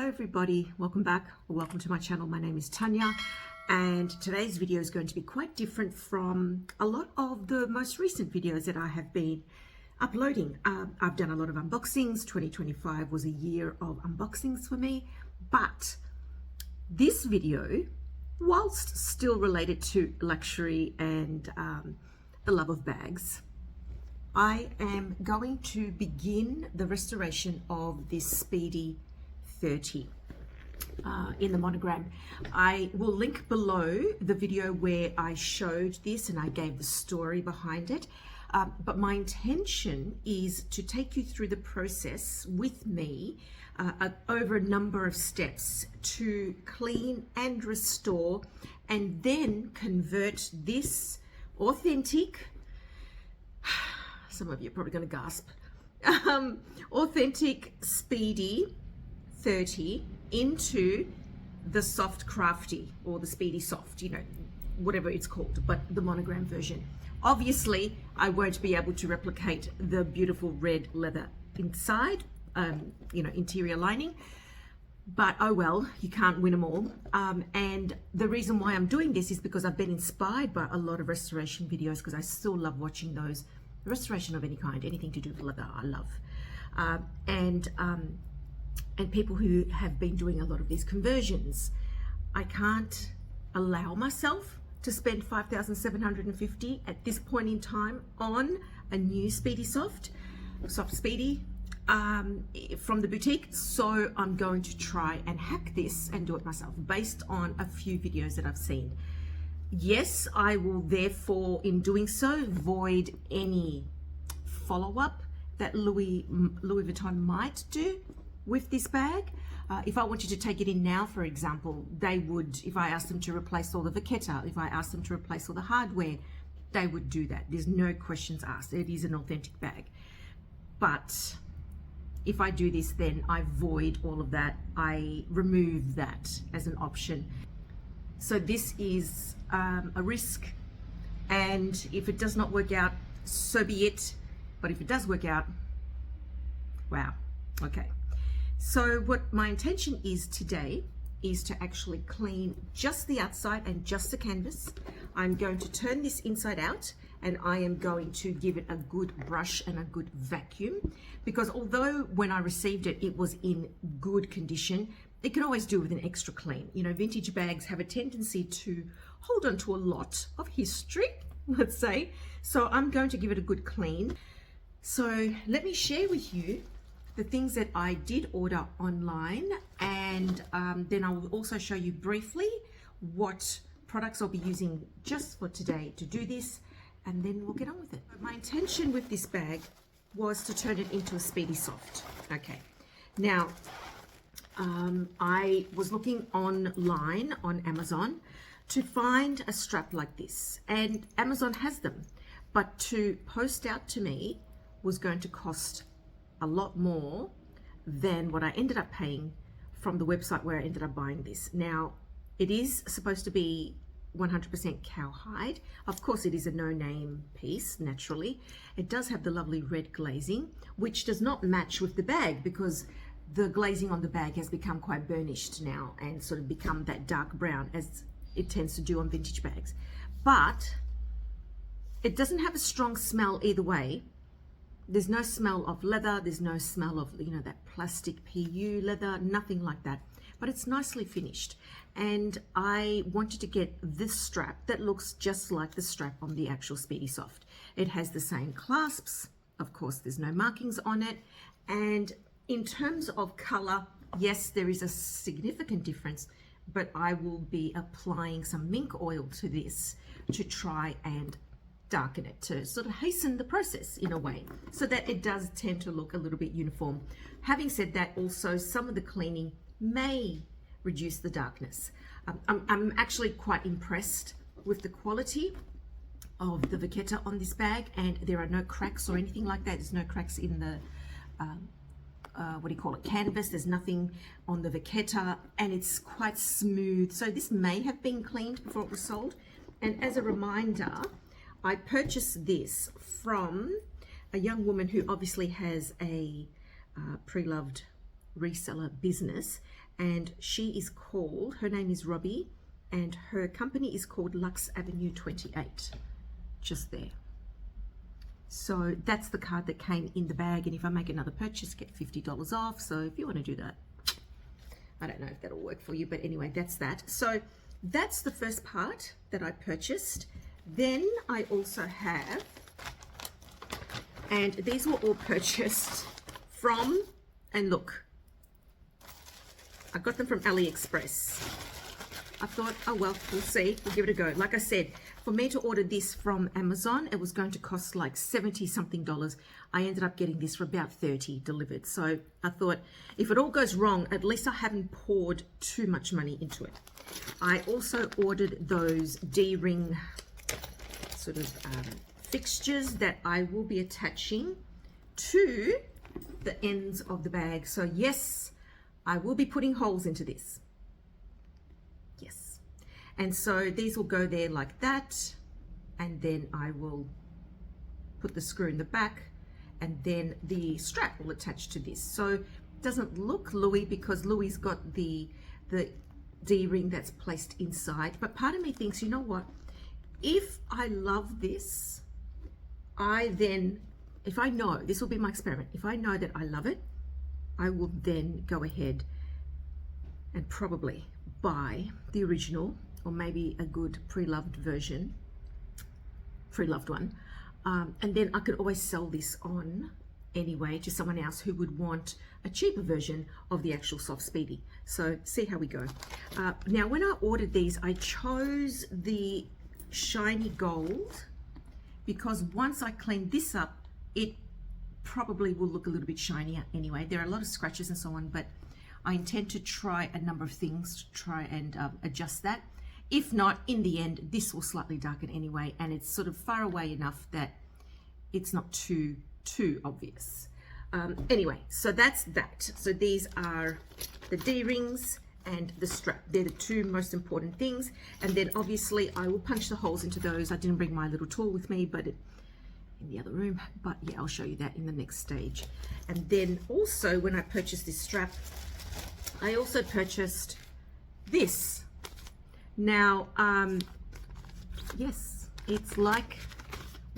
everybody, welcome back or welcome to my channel. My name is Tanya and today's video is going to be quite different from a lot of the most recent videos that I have been uploading. I've done a lot of unboxings. 2025 was a year of unboxings for me, but this video, whilst still related to luxury and the love of bags, I am going to begin the restoration of this Speedy 30 in the monogram. I will link below the video where I showed this and I gave the story behind it. But my intention is to take you through the process with me over a number of steps to clean and restore and then convert this authentic, some of you are probably going to gasp, authentic Speedy 30 into the soft crafty or the Speedy Soft, you know, whatever it's called, but the monogram version. Obviously, I won't be able to replicate the beautiful red leather inside, you know, interior lining, but oh well, you can't win them all. And the reason why I'm doing this is because I've been inspired by a lot of restoration videos, because I still love watching those. Restoration of any kind, anything to do with leather, I love. And people who have been doing a lot of these conversions. I can't allow myself to spend $5,750 at this point in time on a new Speedy Soft Speedy from the boutique. So I'm going to try and hack this and do it myself based on a few videos that I've seen. Yes, I will therefore, in doing so, void any follow-up that Louis Vuitton might do with this bag. If I wanted to take it in now, for example, they would, if I asked them to replace all the vaquetta, if I asked them to replace all the hardware, they would do that. There's no questions asked. It is an authentic bag. But if I do this, then I void all of that. I remove that as an option. So this is a risk, and if it does not work out, so be it. But if it does work out, wow, okay. So what my intention is today is to actually clean just the outside and just the canvas. I'm going to turn this inside out and I am going to give it a good brush and a good vacuum, because although when I received it, it was in good condition, it can always do with an extra clean. You know, vintage bags have a tendency to hold on to a lot of history, let's say. So I'm going to give it a good clean. So let me share with you the things that I did order online, and then I will also show you briefly what products I'll be using just for today to do this, and then we'll get on with it. My intention with this bag was to turn it into a Speedy Soft. Okay, now I was looking online on Amazon to find a strap like this, and Amazon has them, but to post out to me was going to cost a lot more than what I ended up paying from the website where I ended up buying this. Now, it is supposed to be 100% cowhide. Of course, it is a no-name piece, naturally. It does have the lovely red glazing, which does not match with the bag because the glazing on the bag has become quite burnished now and sort of become that dark brown as it tends to do on vintage bags. But it doesn't have a strong smell either way. There's no smell of leather, there's no smell of, you know, that plastic PU leather, nothing like that. But it's nicely finished. And I wanted to get this strap that looks just like the strap on the actual Speedy Soft. It has the same clasps, of course there's no markings on it. And in terms of color, yes, there is a significant difference, but I will be applying some mink oil to this to try and darken it, to sort of hasten the process in a way, so that it does tend to look a little bit uniform. Having said that, also some of the cleaning may reduce the darkness. I'm actually quite impressed with the quality of the vaquetta on this bag, and there are no cracks or anything like that. There's no cracks in the what do you call it, canvas. There's nothing on the vaquetta, and it's quite smooth. So this may have been cleaned before it was sold. And as a reminder, I purchased this from a young woman who obviously has a pre-loved reseller business, and she is called, her name is Robbie, and her company is called Lux Avenue 28, just there. So that's the card that came in the bag, and if I make another purchase, get $50 off. So if you want to do that, I don't know if that'll work for you, but anyway, that's that. So that's the first part that I purchased. Then I also have, and these were all purchased from, and look, I got them from AliExpress. I thought, oh well, we'll see, we'll give it a go. Like I said, for me to order this from Amazon, it was going to cost like 70 something dollars. I ended up getting this for about 30 delivered. So I thought, if it all goes wrong, at least I haven't poured too much money into it. I also ordered those D-ring sort of fixtures that I will be attaching to the ends of the bag. So yes, I will be putting holes into this. Yes. And so these will go there like that, and then I will put the screw in the back, and then the strap will attach to this. So it doesn't look Louis because Louis got the D-ring that's placed inside, but part of me thinks, you know what, if I love this, if I know, this will be my experiment, if I know that I love it, I will then go ahead and probably buy the original, or maybe a good pre-loved version, pre-loved one, and then I could always sell this on anyway to someone else who would want a cheaper version of the actual Soft Speedy. So see how we go. Now when I ordered these, I chose the shiny gold because once I clean this up, it probably will look a little bit shinier anyway. There are a lot of scratches and so on, but I intend to try a number of things to try and adjust that. If not, in the end, this will slightly darken anyway, and it's sort of far away enough that it's not too obvious. Anyway, so that's that. So these are the D-rings and the strap. They're the two most important things. And then obviously I will punch the holes into those. I didn't bring my little tool with me, but in the other room, but yeah, I'll show you that in the next stage. And then also when I purchased this strap, I also purchased this. Now, yes, it's like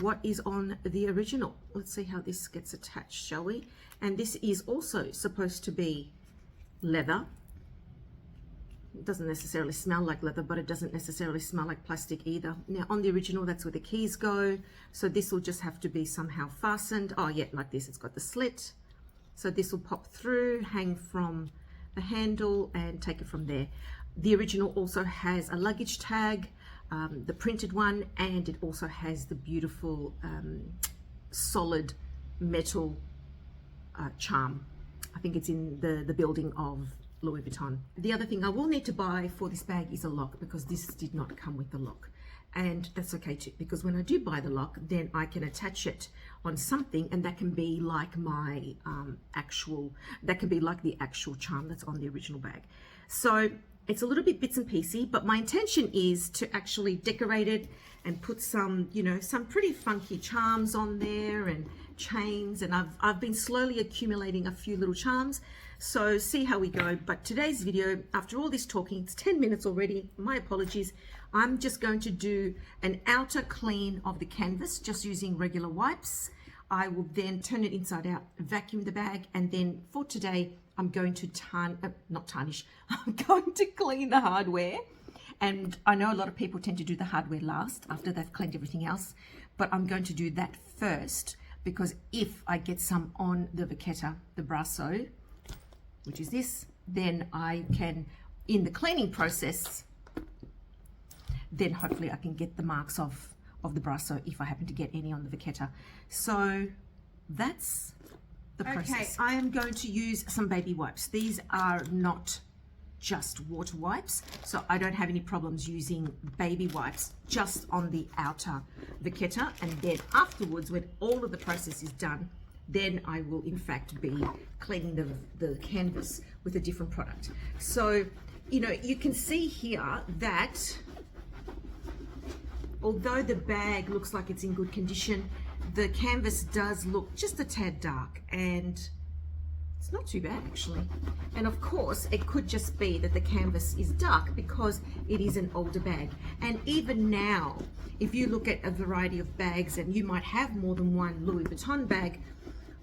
what is on the original. Let's see how this gets attached, shall we? And this is also supposed to be leather. It doesn't necessarily smell like leather, but it doesn't necessarily smell like plastic either. Now on the original, that's where the keys go. So this will just have to be somehow fastened. Oh yeah, like this, it's got the slit. So this will pop through, hang from the handle and take it from there. The original also has a luggage tag, the printed one, and it also has the beautiful solid metal charm. I think it's in the building of Louis Vuitton. The other thing I will need to buy for this bag is a lock, because this did not come with the lock. And that's okay too, because when I do buy the lock, then I can attach it on something, and that can be like my that can be like the actual charm that's on the original bag. So it's a little bit bits and piecey, but my intention is to actually decorate it and put some, you know, some pretty funky charms on there and chains. And I've been slowly accumulating a few little charms. So see how we go. But today's video, after all this talking, it's 10 minutes already. My apologies. I'm just going to do an outer clean of the canvas, just using regular wipes. I will then turn it inside out, vacuum the bag, and then for today, I'm going to not tarnish, I'm going to clean the hardware. And I know a lot of people tend to do the hardware last after they've cleaned everything else, but I'm going to do that first, because if I get some on the Vachetta, the Brasso, which is this, then I can, in the cleaning process, then hopefully I can get the marks of the Brasso if I happen to get any on the Vachetta. So that's the process. Okay, I am going to use some baby wipes. These are not just water wipes, so I don't have any problems using baby wipes just on the outer Vachetta. And then afterwards, when all of the process is done, then I will in fact be cleaning the canvas with a different product. So, you know, you can see here that although the bag looks like it's in good condition, the canvas does look just a tad dark, and It's not too bad actually. And of course, it could just be that the canvas is dark because it is an older bag. And even now, if you look at a variety of bags, and you might have more than one Louis Vuitton bag,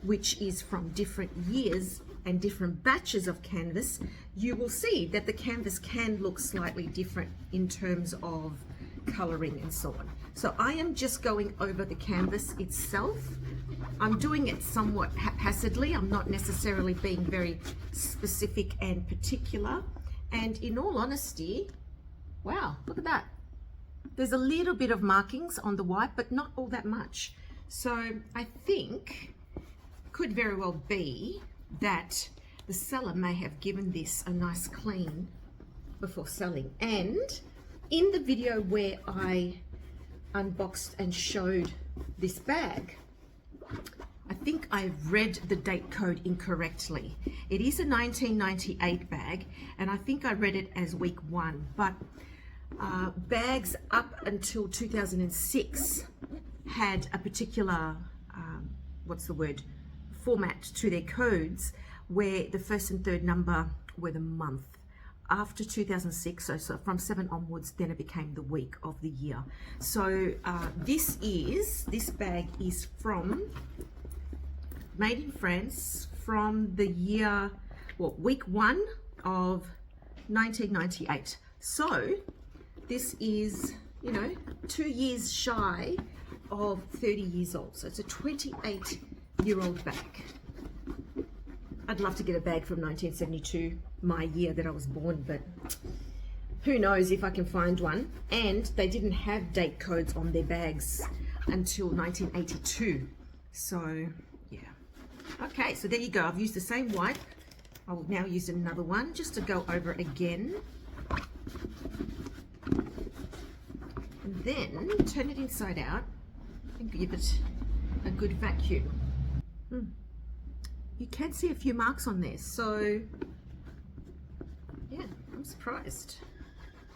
which is from different years and different batches of canvas, you will see that the canvas can look slightly different in terms of coloring and so on. So I am just going over the canvas itself. I'm doing it somewhat haphazardly. I'm not necessarily being very specific and particular. And in all honesty, wow, look at that. There's a little bit of markings on the white, but not all that much. So I think could very well be that the seller may have given this a nice clean before selling. And in the video where I unboxed and showed this bag, I think I read the date code incorrectly. It is a 1998 bag, and I think I read it as week 1, but bags up until 2006 had a particular, format to their codes, where the first and third number were the month. After 2006, so from 7 onwards, then it became the week of the year. So this bag is made in France from the year, week 1 of 1998. So this is, 2 years shy of 30 years old. So it's a 28-year-old bag. I'd love to get a bag from 1972, my year that I was born, but who knows if I can find one. And they didn't have date codes on their bags until 1982. So yeah. Okay, so there you go. I've used the same wipe. I will now use another one just to go over it again. And then turn it inside out and give it a good vacuum. You can see a few marks on there, so yeah, I'm surprised,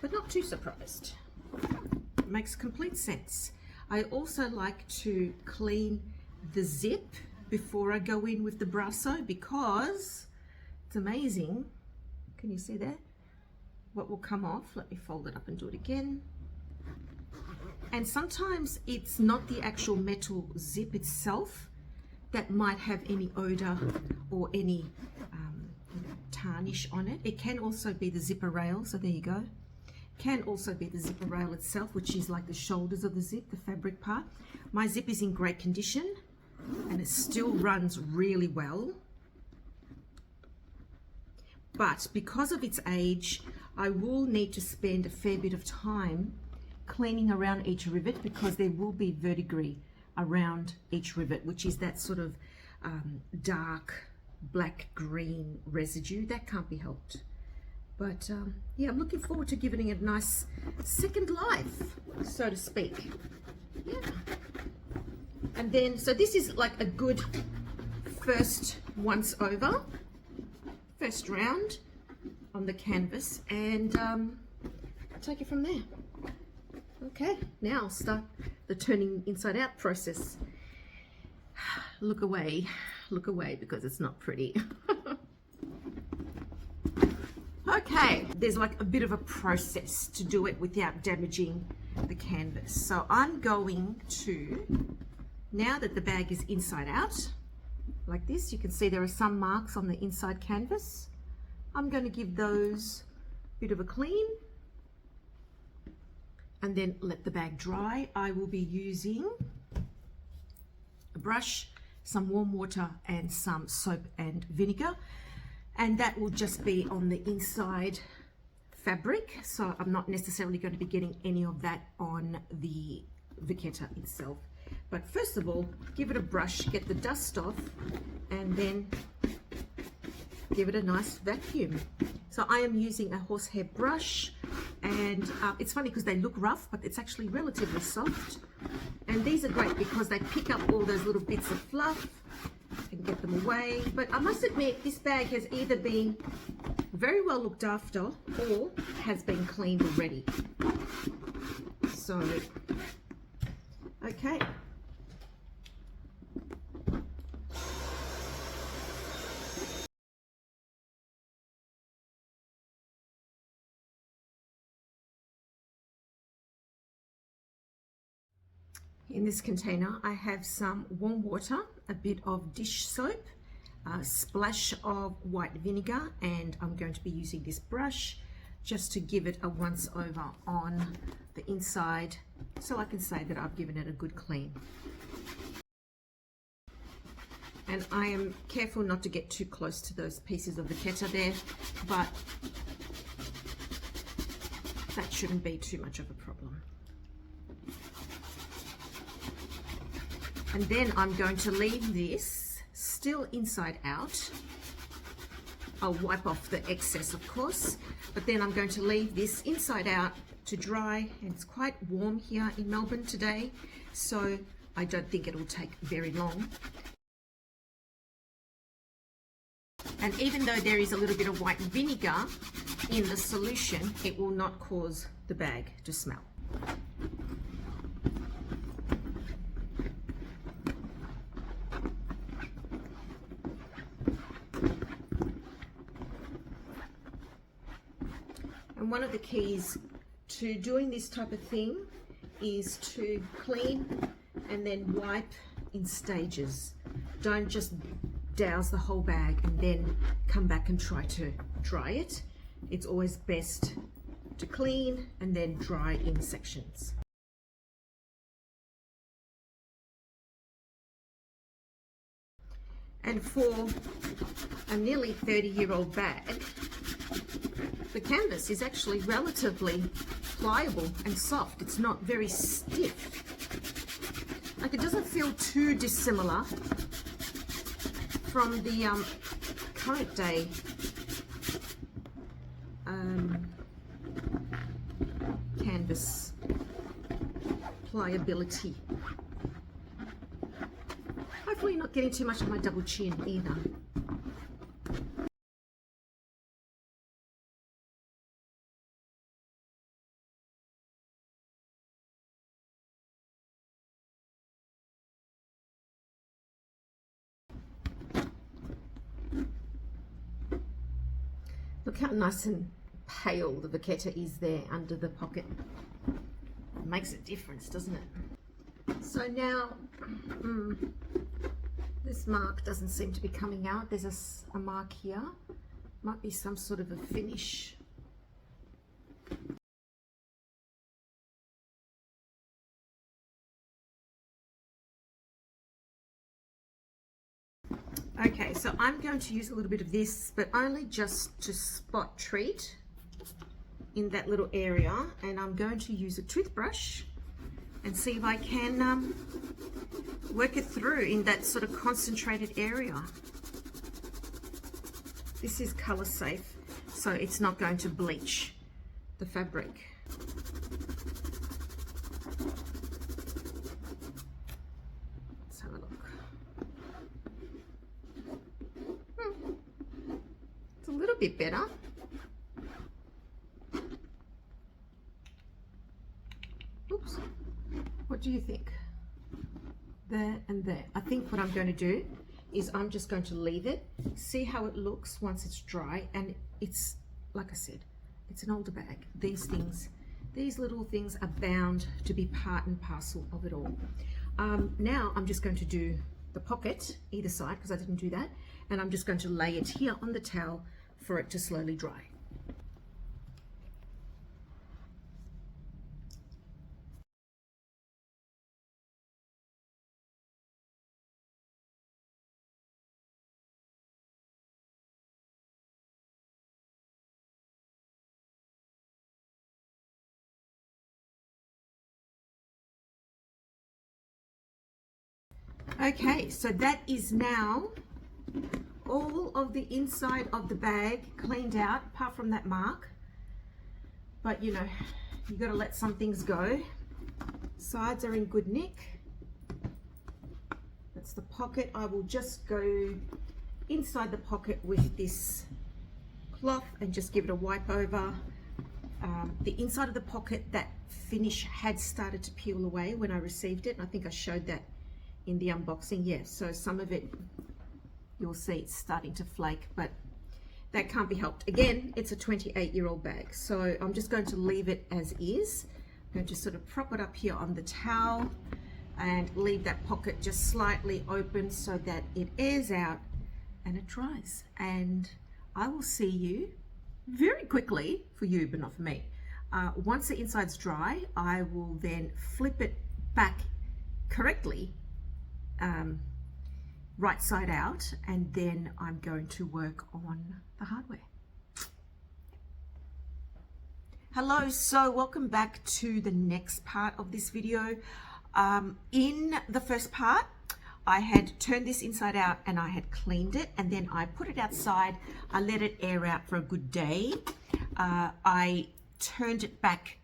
but not too surprised. It makes complete sense. I also like to clean the zip before I go in with the brasso, because it's amazing. Can you see that? What will come off? Let me fold it up and do it again. And sometimes it's not the actual metal zip itself that might have any odor or any tarnish on it. It can also be the zipper rail, so there you go. Can also be the zipper rail itself, which is like the shoulders of the zip, the fabric part. My zip is in great condition and it still runs really well. But because of its age, I will need to spend a fair bit of time cleaning around each rivet, because there will be verdigris around each rivet, which is that sort of dark black green residue that can't be helped. But yeah, I'm looking forward to giving it a nice second life, so to speak. Yeah. And then, so this is like a good first once over, first round on the canvas, and take it from there. Okay, now I'll start the turning inside out process. Look away, because it's not pretty. Okay, there's like a bit of a process to do it without damaging the canvas. So I'm going to, now that the bag is inside out, like this, you can see there are some marks on the inside canvas. I'm going to give those a bit of a clean and then let the bag dry. I will be using a brush, some warm water and some soap and vinegar, and that will just be on the inside fabric, so I'm not necessarily going to be getting any of that on the vachetta itself. But first of all, give it a brush, get the dust off, and then give it a nice vacuum. So I am using a horsehair brush, and it's funny because they look rough, but it's actually relatively soft. And these are great because they pick up all those little bits of fluff and get them away. But I must admit, this bag has either been very well looked after or has been cleaned already. So, okay. In this container, I have some warm water, a bit of dish soap, a splash of white vinegar, and I'm going to be using this brush just to give it a once over on the inside so I can say that I've given it a good clean. And I am careful not to get too close to those pieces of the keta there, but that shouldn't be too much of a problem. And then I'm going to leave this still inside out. I'll wipe off the excess, of course, but then I'm going to leave this inside out to dry, and it's quite warm here in Melbourne today, so I don't think it'll take very long. And even though there is a little bit of white vinegar in the solution, it will not cause the bag to smell. And one of the keys to doing this type of thing is to clean and then wipe in stages. Don't just douse the whole bag and then come back and try to dry it. It's always best to clean and then dry in sections. And for a nearly 30-year-old bag, the canvas is actually relatively pliable and soft. It's not very stiff. Like, it doesn't feel too dissimilar from the current day canvas pliability. Hopefully not getting too much of my double chin either. Look how nice and pale the vaqueta is there under the pocket. It makes a difference, doesn't it? So now, this mark doesn't seem to be coming out. There's a mark here. Might be some sort of a finish. Okay, so I'm going to use a little bit of this, but only just to spot treat in that little area, and I'm going to use a toothbrush and see if I can work it through in that sort of concentrated area. This is color safe, so it's not going to bleach the fabric. Bit better. Oops. What do you think? There and there. I think what I'm going to do is I'm just going to leave it, see how it looks once it's dry, and it's, like I said, it's an older bag. These things, these little things are bound to be part and parcel of it all. Now I'm just going to do the pocket either side, because I didn't do that, and I'm just going to lay it here on the towel for it to slowly dry. Okay, so that is now all of the inside of the bag cleaned out, apart from that mark. But you know, you got to let some things go. Sides are in good nick. That's the pocket. I will just go inside the pocket with this cloth and just give it a wipe over. The inside of the pocket, that finish had started to peel away when I received it, and I think I showed that in the unboxing. Yes, so some of it you'll see it's starting to flake, but that can't be helped. Again, it's a 28-year-old bag, so I'm just going to leave it as is. I'm going to just sort of prop it up here on the towel, and leave that pocket just slightly open so that it airs out and it dries. And I will see you very quickly, for you but not for me. Once the inside's dry, I will then flip it back correctly, right side out, and then I'm going to work on the hardware. Hello, so welcome back to the next part of this video. In the first part, I had turned this inside out and I had cleaned it, and then I put it outside. I let it air out for a good day. I turned it back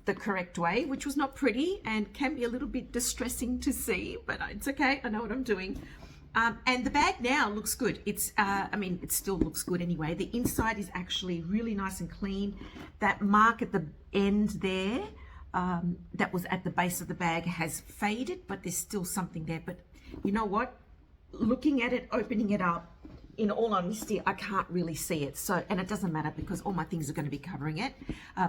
the correct way, which was not pretty and can be a little bit distressing to see, but it's okay. I know what I'm doing. And the bag now looks good. It's, I mean, it still looks good anyway. The inside is actually really nice and clean. That mark at the end there, that was at the base of the bag, has faded, but there's still something there. But you know what? Looking at it, opening it up, in all honesty, I can't really see it. So, and it doesn't matter because all my things are going to be covering it.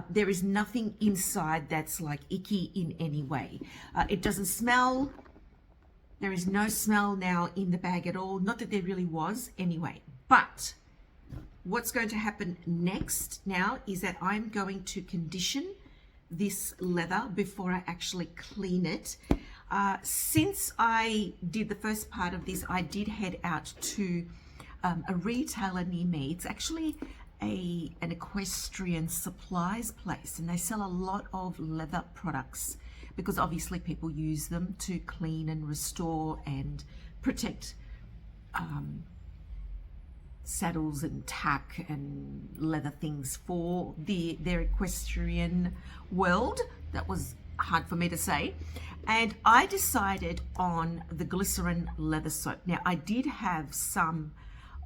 There is nothing inside that's like icky in any way. It doesn't smell. There is no smell now in the bag at all. Not that there really was anyway. But what's going to happen next now is that I'm going to condition this leather before I actually clean it. Since I did the first part of this, I did head out to a retailer near me. It's actually an equestrian supplies place, and they sell a lot of leather products because obviously people use them to clean and restore and protect saddles and tack and leather things for their equestrian world. That was hard for me to say. And I decided on the glycerin leather soap. Now, I did have some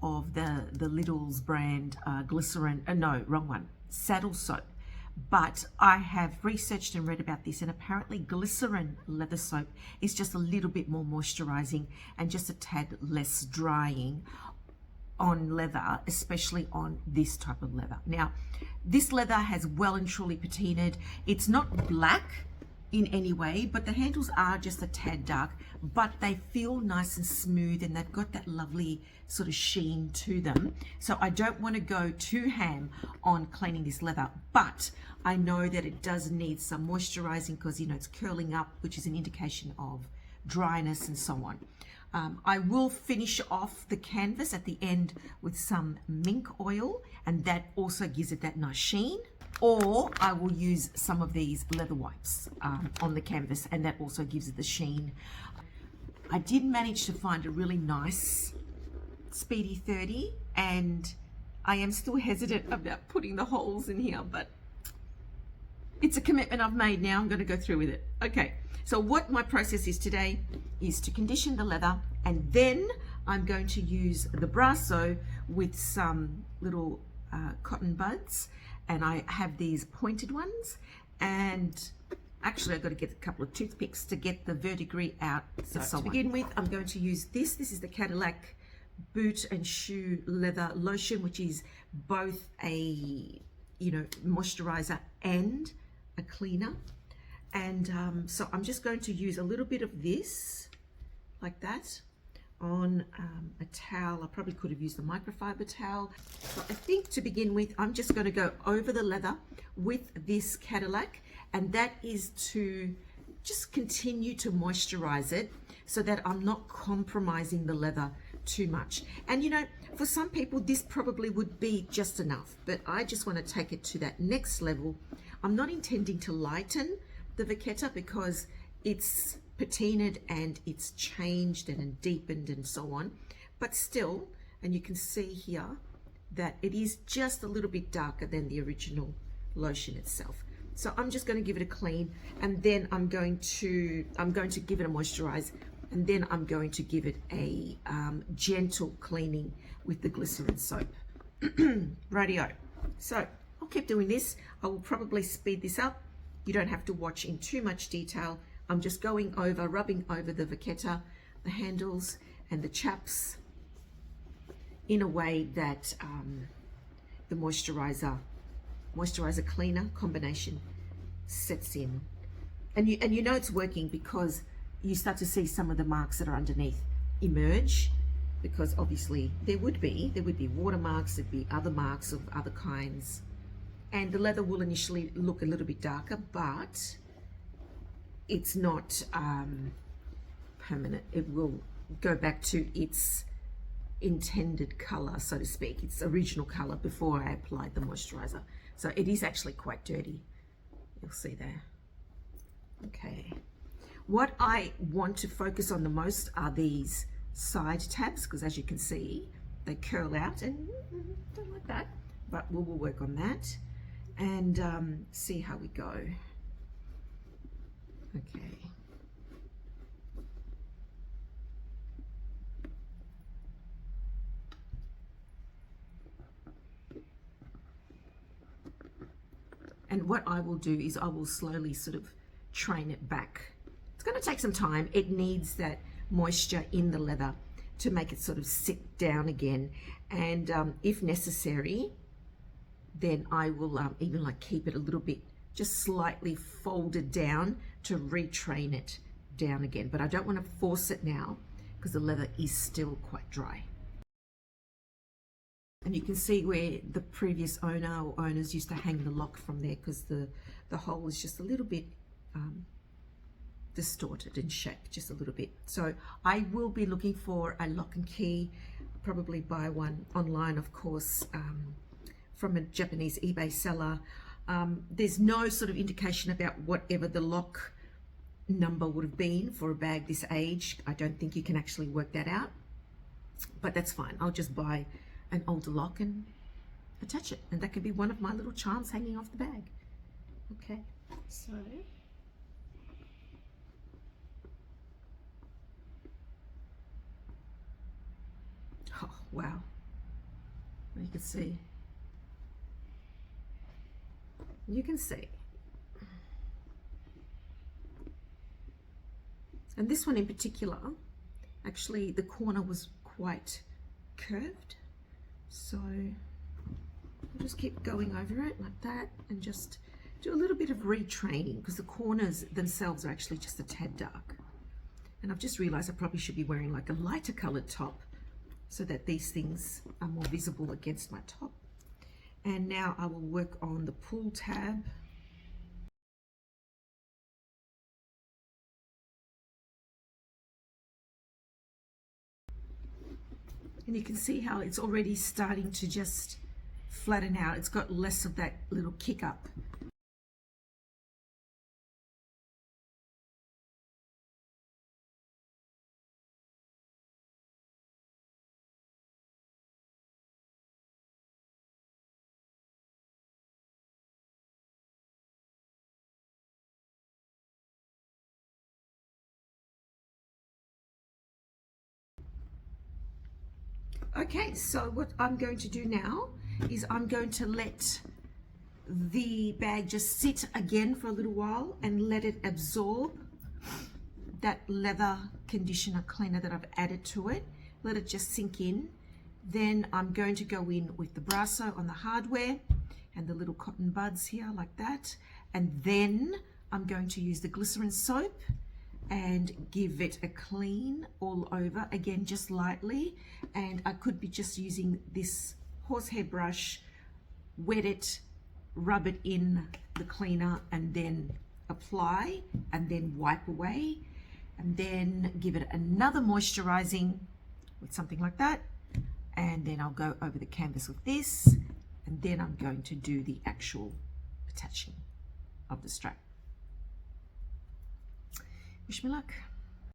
of the Lidl's brand glycerin, no, wrong one, saddle soap. But I have researched and read about this, and apparently glycerin leather soap is just a little bit more moisturizing and just a tad less drying on leather, especially on this type of leather. Now, this leather has well and truly patinaed. It's not black in any way, but the handles are just a tad dark, but they feel nice and smooth, and they've got that lovely sort of sheen to them. So I don't want to go too ham on cleaning this leather, but I know that it does need some moisturizing because, you know, it's curling up, which is an indication of dryness and so on. I will finish off the canvas at the end with some mink oil, and that also gives it that nice sheen. Or I will use some of these leather wipes on the canvas, and that also gives it the sheen. I did manage to find a really nice Speedy 30, and I am still hesitant about putting the holes in here, but it's a commitment I've made now. I'm going to go through with it. Okay, so what my process is today is to condition the leather, and then I'm going to use the brasso with some little cotton buds, and I have these pointed ones, and actually I've got to get a couple of toothpicks to get the verdigris out. So to begin with, I'm going to use this. This is the Cadillac boot and shoe leather lotion, which is both a, you know, moisturizer and a cleaner. And so I'm just going to use a little bit of this like that on a towel. I probably could have used the microfiber towel. So I think to begin with, I'm just going to go over the leather with this Cadillac, and that is to just continue to moisturize it so that I'm not compromising the leather too much. And you know, for some people this probably would be just enough, but I just want to take it to that next level. I'm not intending to lighten the vachetta because it's patinaed and it's changed and deepened and so on, but still, and you can see here that it is just a little bit darker than the original lotion itself. So I'm just going to give it a clean, and then I'm going to give it a moisturize, and then I'm going to give it a gentle cleaning with the glycerin soap. Radio. So I'll keep doing this. I will probably speed this up. You don't have to watch in too much detail. I'm just going over, rubbing over the vachetta, the handles and the chaps in a way that the moisturizer cleaner combination sets in. And you know it's working because you start to see some of the marks that are underneath emerge, because obviously there would be watermarks, there'd be other marks of other kinds, and the leather will initially look a little bit darker, but it's not permanent. It will go back to its intended color, so to speak, its original color before I applied the moisturizer. So it is actually quite dirty. You'll see there. Okay. What I want to focus on the most are these side tabs, because as you can see, they curl out and don't like that, but we'll work on that and see how we go. Okay. And what I will do is I will slowly sort of train it back. It's going to take some time. It needs that moisture in the leather to make it sort of sit down again. And if necessary, then I will even like keep it a little bit just slightly folded down to retrain it down again. But I don't want to force it now because the leather is still quite dry. And you can see where the previous owner or owners used to hang the lock from there, because the hole is just a little bit distorted in shape, just a little bit. So I will be looking for a lock and key, probably buy one online, of course, from a Japanese eBay seller. There's no sort of indication about whatever the lock number would have been for a bag this age. I don't think you can actually work that out, but that's fine. I'll just buy an older lock and attach it, and that could be one of my little charms hanging off the bag. Okay, so oh wow, you can see, and this one in particular, actually the corner was quite curved. So I'll just keep going over it like that and just do a little bit of retraining, because the corners themselves are actually just a tad dark. And I've just realized I probably should be wearing like a lighter colored top so that these things are more visible against my top. And now I will work on the pull tab. And you can see how it's already starting to just flatten out. It's got less of that little kick up. Okay, so what I'm going to do now is I'm going to let the bag just sit again for a little while and let it absorb that leather conditioner cleaner that I've added to it. Let it just sink in. Then I'm going to go in with the Brasso on the hardware and the little cotton buds here like that. And then I'm going to use the glycerin soap and give it a clean all over, again just lightly, and I could be just using this horsehair brush, wet it, rub it in the cleaner and then apply and then wipe away, and then give it another moisturizing with something like that, and then I'll go over the canvas with this, and then I'm going to do the actual attaching of the strap. Wish me luck.